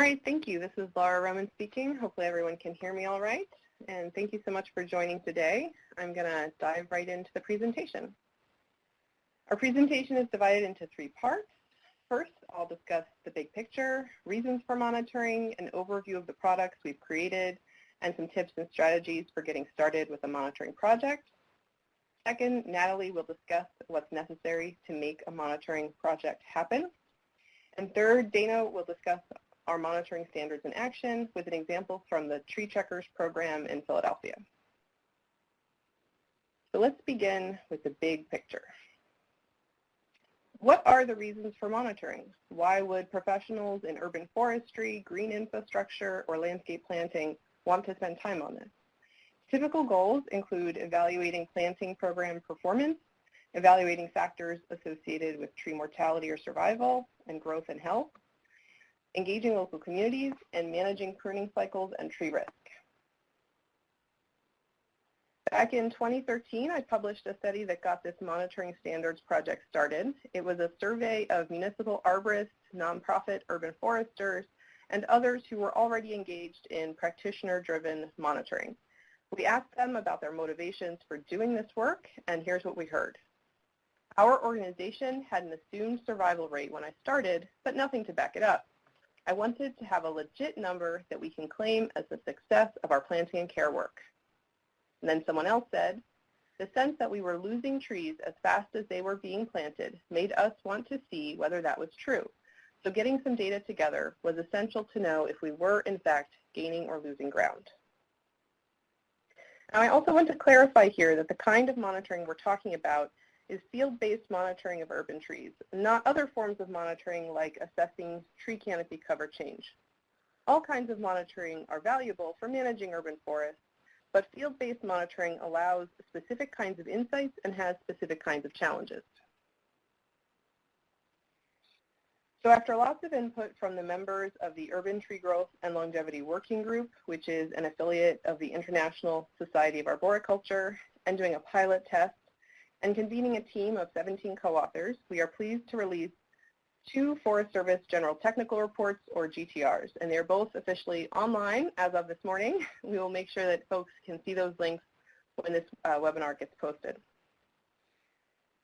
right, thank you. This is Lara Roman speaking. Hopefully everyone can hear me all right. And thank you so much for joining today. I'm going to dive right into the presentation. Our presentation is divided into 3 parts. First, I'll discuss the big picture, reasons for monitoring, an overview of the products we've created, and some tips and strategies for getting started with a monitoring project. Second, Natalie will discuss what's necessary to make a monitoring project happen. And third, Dana will discuss our monitoring standards in action with an example from the Tree Checkers program in Philadelphia. So let's begin with the big picture. What are the reasons for monitoring? Why would professionals in urban forestry, green infrastructure, or landscape planting want to spend time on this? Typical goals include evaluating planting program performance, evaluating factors associated with tree mortality or survival, and growth and health, engaging local communities, and managing pruning cycles and tree risk. Back in 2013, I published a study that got this monitoring standards project started. It was a survey of municipal arborists, nonprofit urban foresters, and others who were already engaged in practitioner-driven monitoring. We asked them about their motivations for doing this work, and here's what we heard. Our organization had an assumed survival rate when I started, but nothing to back it up. I wanted to have a legit number that we can claim as the success of our planting and care work. And then someone else said, the sense that we were losing trees as fast as they were being planted made us want to see whether that was true. So getting some data together was essential to know if we were, in fact, gaining or losing ground. Now, I also want to clarify here that the kind of monitoring we're talking about is field-based monitoring of urban trees, not other forms of monitoring like assessing tree canopy cover change. All kinds of monitoring are valuable for managing urban forests, but field-based monitoring allows specific kinds of insights and has specific kinds of challenges. So after lots of input from the members of the Urban Tree Growth and Longevity Working Group, which is an affiliate of the International Society of Arboriculture, and doing a pilot test, and convening a team of 17 co-authors, we are pleased to release 2 Forest Service General Technical Reports, or GTRs, and they're both officially online as of this morning. We will make sure that folks can see those links when this webinar gets posted.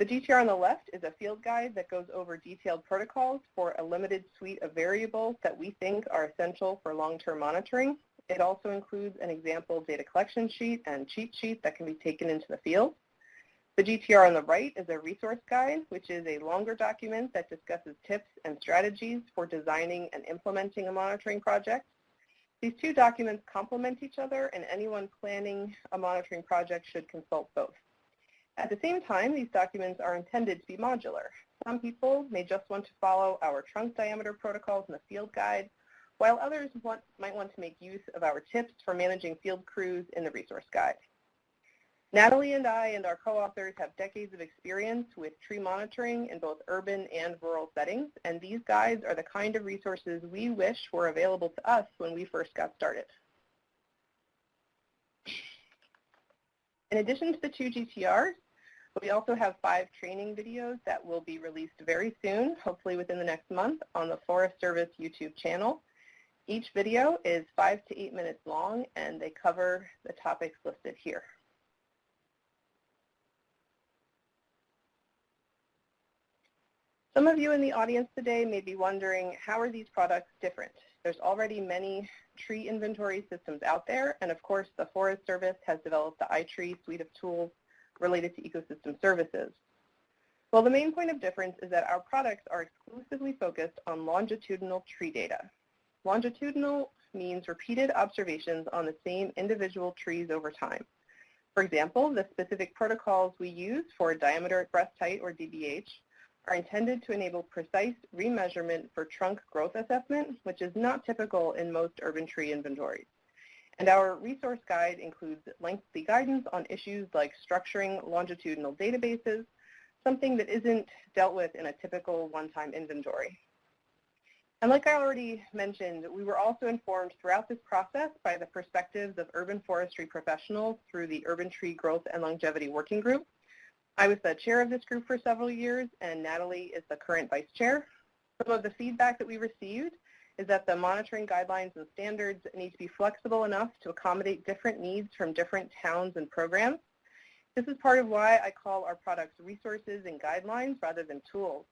The GTR on the left is a field guide that goes over detailed protocols for a limited suite of variables that we think are essential for long-term monitoring. It also includes an example data collection sheet and cheat sheet that can be taken into the field. The GTR on the right is a resource guide, which is a longer document that discusses tips and strategies for designing and implementing a monitoring project. These 2 documents complement each other, and anyone planning a monitoring project should consult both. At the same time, these documents are intended to be modular. Some people may just want to follow our trunk diameter protocols in the field guide, while others might want to make use of our tips for managing field crews in the resource guide. Natalie and I and our co-authors have decades of experience with tree monitoring in both urban and rural settings, and these guides are the kind of resources we wish were available to us when we first got started. In addition to the 2 GTRs, we also have 5 training videos that will be released very soon, hopefully within the next month, on the Forest Service YouTube channel. Each video is 5 to 8 minutes long, and they cover the topics listed here. Some of you in the audience today may be wondering, how are these products different? There's already many tree inventory systems out there, and of course the Forest Service has developed the iTree suite of tools related to ecosystem services. Well, the main point of difference is that our products are exclusively focused on longitudinal tree data. Longitudinal means repeated observations on the same individual trees over time. For example, the specific protocols we use for diameter at breast height, or DBH, are intended to enable precise remeasurement for trunk growth assessment, which is not typical in most urban tree inventories. And our resource guide includes lengthy guidance on issues like structuring longitudinal databases, something that isn't dealt with in a typical one-time inventory. And like I already mentioned, we were also informed throughout this process by the perspectives of urban forestry professionals through the Urban Tree Growth and Longevity Working Group. I was the chair of this group for several years, and Natalie is the current vice chair. Some of the feedback that we received is that the monitoring guidelines and standards need to be flexible enough to accommodate different needs from different towns and programs. This is part of why I call our products resources and guidelines rather than tools.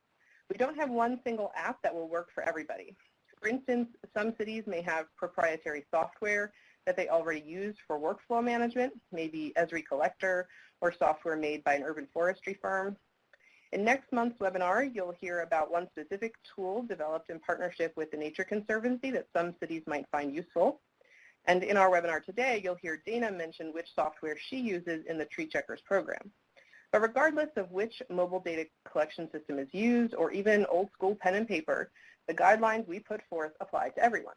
We don't have one single app that will work for everybody. For instance, some cities may have proprietary software that they already use for workflow management, maybe Esri Collector or software made by an urban forestry firm. In next month's webinar, you'll hear about one specific tool developed in partnership with the Nature Conservancy that some cities might find useful. And in our webinar today, you'll hear Dana mention which software she uses in the Tree Checkers program. But regardless of which mobile data collection system is used, or even old school pen and paper, the guidelines we put forth apply to everyone.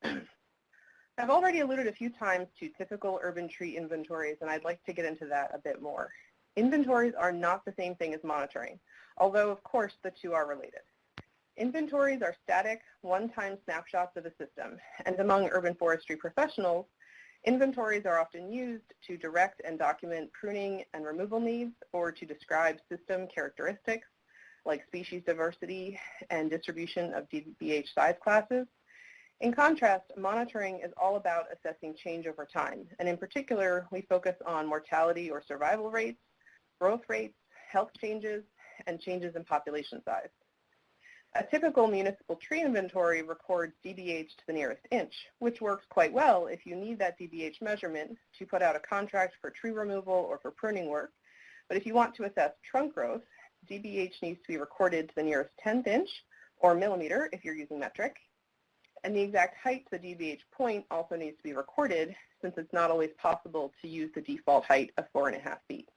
I've already alluded a few times to typical urban tree inventories, and I'd like to get into that a bit more. Inventories are not the same thing as monitoring, although of course the two are related. Inventories are static, one-time snapshots of a system, and among urban forestry professionals, inventories are often used to direct and document pruning and removal needs, or to describe system characteristics like species diversity and distribution of DBH size classes. In contrast, monitoring is all about assessing change over time, and in particular, we focus on mortality or survival rates, growth rates, health changes, and changes in population size. A typical municipal tree inventory records DBH to the nearest inch, which works quite well if you need that DBH measurement to put out a contract for tree removal or for pruning work. But if you want to assess trunk growth, DBH needs to be recorded to the nearest 10th inch or millimeter if you're using metric. And the exact height to the DBH point also needs to be recorded, since it's not always possible to use the default height of 4.5 feet.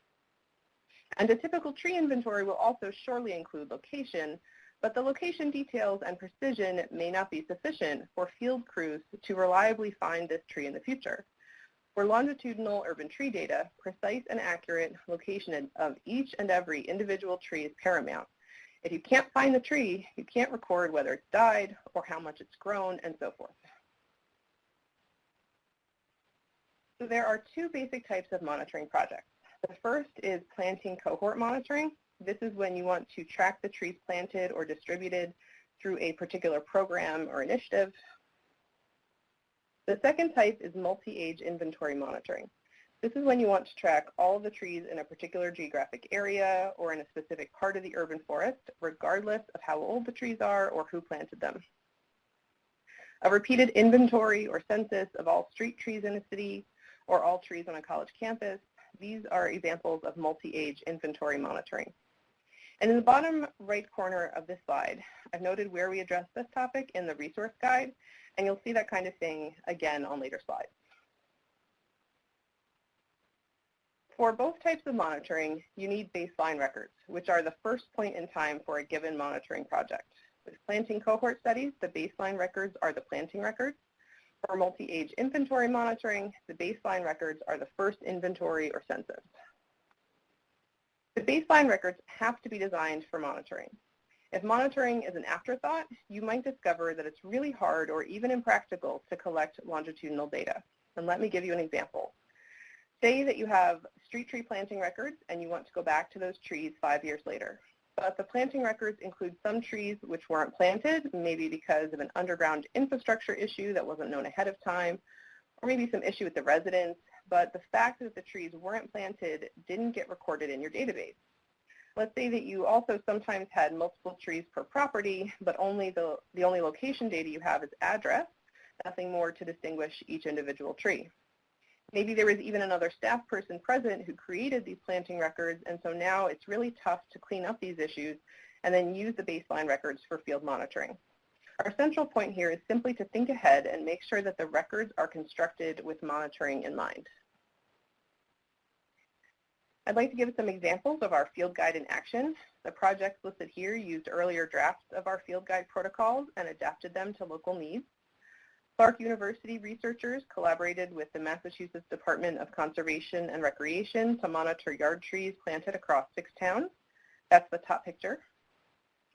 And a typical tree inventory will also surely include location, but the location details and precision may not be sufficient for field crews to reliably find this tree in the future. For longitudinal urban tree data, precise and accurate location of each and every individual tree is paramount. If you can't find the tree, you can't record whether it's died or how much it's grown and so forth. So there are two basic types of monitoring projects. The first is planting cohort monitoring. This is when you want to track the trees planted or distributed through a particular program or initiative. The second type is multi-age inventory monitoring. This is when you want to track all of the trees in a particular geographic area or in a specific part of the urban forest, regardless of how old the trees are or who planted them. A repeated inventory or census of all street trees in a city or all trees on a college campus, these are examples of multi-age inventory monitoring. And in the bottom right corner of this slide, I've noted where we address this topic in the resource guide, and you'll see that kind of thing again on later slides. For both types of monitoring, you need baseline records, which are the first point in time for a given monitoring project. With planting cohort studies, the baseline records are the planting records. For multi-age inventory monitoring, the baseline records are the first inventory or census. The baseline records have to be designed for monitoring. If monitoring is an afterthought, you might discover that it's really hard or even impractical to collect longitudinal data. And let me give you an example. Say that you have street tree planting records and you want to go back to those trees 5 years later. But the planting records include some trees which weren't planted, maybe because of an underground infrastructure issue that wasn't known ahead of time, or maybe some issue with the residents, but the fact that the trees weren't planted didn't get recorded in your database. Let's say that you also sometimes had multiple trees per property, but the only location data you have is address, nothing more to distinguish each individual tree. Maybe there was even another staff person present who created these planting records, and so now it's really tough to clean up these issues and then use the baseline records for field monitoring. Our central point here is simply to think ahead and make sure that the records are constructed with monitoring in mind. I'd like to give some examples of our field guide in action. The projects listed here used earlier drafts of our field guide protocols and adapted them to local needs. Clark University researchers collaborated with the Massachusetts Department of Conservation and Recreation to monitor yard trees planted across 6 towns. That's the top picture.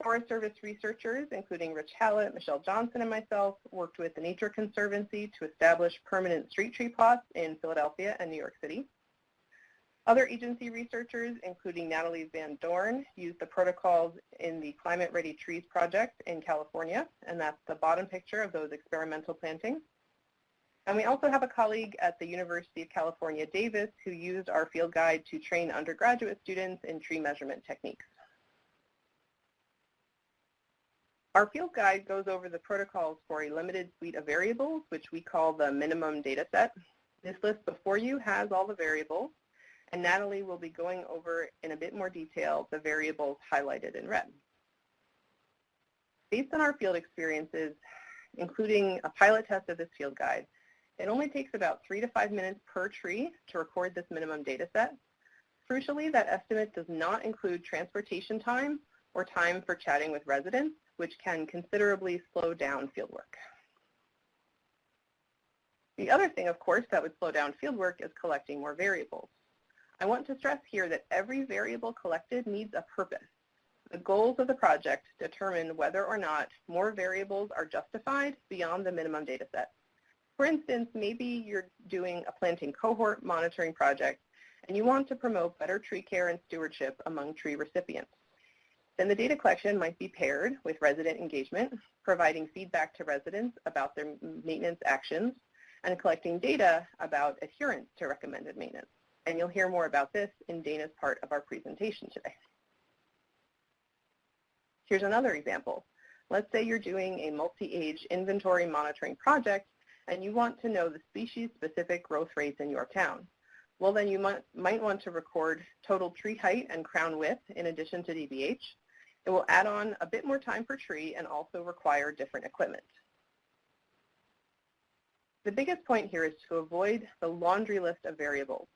Forest Service researchers, including Rich Hallett, Michelle Johnson, and myself, worked with the Nature Conservancy to establish permanent street tree plots in Philadelphia and New York City. Other agency researchers, including Natalie van Doorn, use the protocols in the Climate Ready Trees project in California, and that's the bottom picture of those experimental plantings. And we also have a colleague at the University of California, Davis, who used our field guide to train undergraduate students in tree measurement techniques. Our field guide goes over the protocols for a limited suite of variables, which we call the minimum data set. This list before you has all the variables, and Natalie will be going over in a bit more detail the variables highlighted in red. Based on our field experiences, including a pilot test of this field guide, it only takes about 3 to 5 minutes per tree to record this minimum data set. Crucially, that estimate does not include transportation time or time for chatting with residents, which can considerably slow down fieldwork. The other thing, of course, that would slow down fieldwork is collecting more variables. I want to stress here that every variable collected needs a purpose. The goals of the project determine whether or not more variables are justified beyond the minimum data set. For instance, maybe you're doing a planting cohort monitoring project and you want to promote better tree care and stewardship among tree recipients. Then the data collection might be paired with resident engagement, providing feedback to residents about their maintenance actions, and collecting data about adherence to recommended maintenance. And you'll hear more about this in Dana's part of our presentation today. Here's another example. Let's say you're doing a multi-age inventory monitoring project and you want to know the species-specific growth rates in your town. Well, then you might want to record total tree height and crown width in addition to DBH. It will add on a bit more time per tree and also require different equipment. The biggest point here is to avoid the laundry list of variables.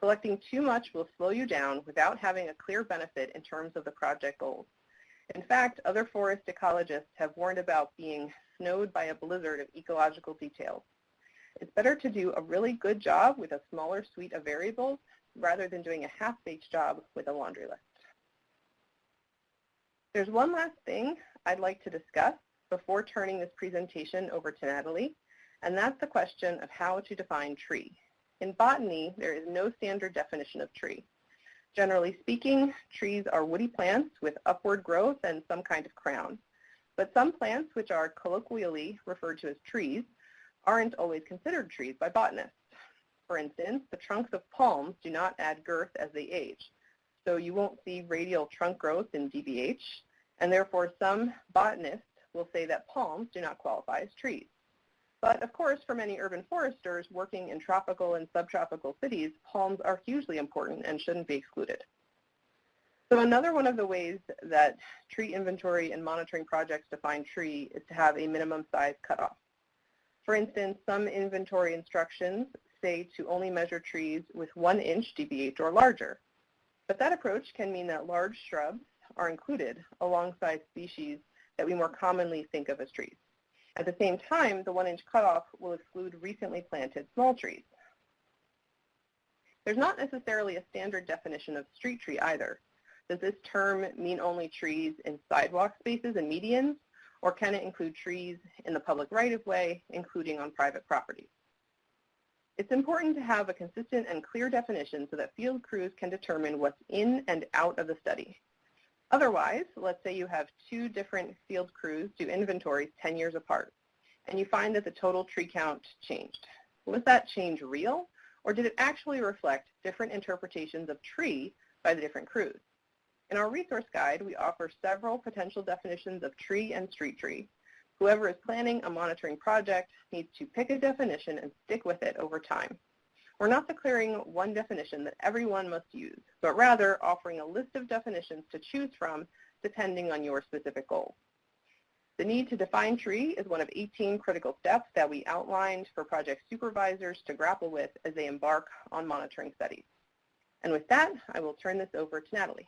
Collecting too much will slow you down without having a clear benefit in terms of the project goals. In fact, other forest ecologists have warned about being snowed by a blizzard of ecological details. It's better to do a really good job with a smaller suite of variables rather than doing a half-baked job with a laundry list. There's one last thing I'd like to discuss before turning this presentation over to Natalie, and that's the question of how to define tree. In botany, there is no standard definition of tree. Generally speaking, trees are woody plants with upward growth and some kind of crown. But some plants, which are colloquially referred to as trees, aren't always considered trees by botanists. For instance, the trunks of palms do not add girth as they age, so you won't see radial trunk growth in DBH, and therefore some botanists will say that palms do not qualify as trees. But of course, for many urban foresters working in tropical and subtropical cities, palms are hugely important and shouldn't be excluded. So another one of the ways that tree inventory and monitoring projects define tree is to have a minimum size cutoff. For instance, some inventory instructions say to only measure trees with 1 inch DBH or larger. But that approach can mean that large shrubs are included alongside species that we more commonly think of as trees. At the same time, the 1 inch cutoff will exclude recently planted small trees. There's not necessarily a standard definition of street tree either. Does this term mean only trees in sidewalk spaces and medians, or can it include trees in the public right-of-way, including on private property? It's important to have a consistent and clear definition so that field crews can determine what's in and out of the study. Otherwise, let's say you have 2 different field crews do inventories 10 years apart, and you find that the total tree count changed. Was that change real, or did it actually reflect different interpretations of tree by the different crews? In our resource guide, we offer several potential definitions of tree and street tree. Whoever is planning a monitoring project needs to pick a definition and stick with it over time. We're not declaring one definition that everyone must use, but rather offering a list of definitions to choose from depending on your specific goals. The need to define tree is one of 18 critical steps that we outlined for project supervisors to grapple with as they embark on monitoring studies. And with that, I will turn this over to Natalie.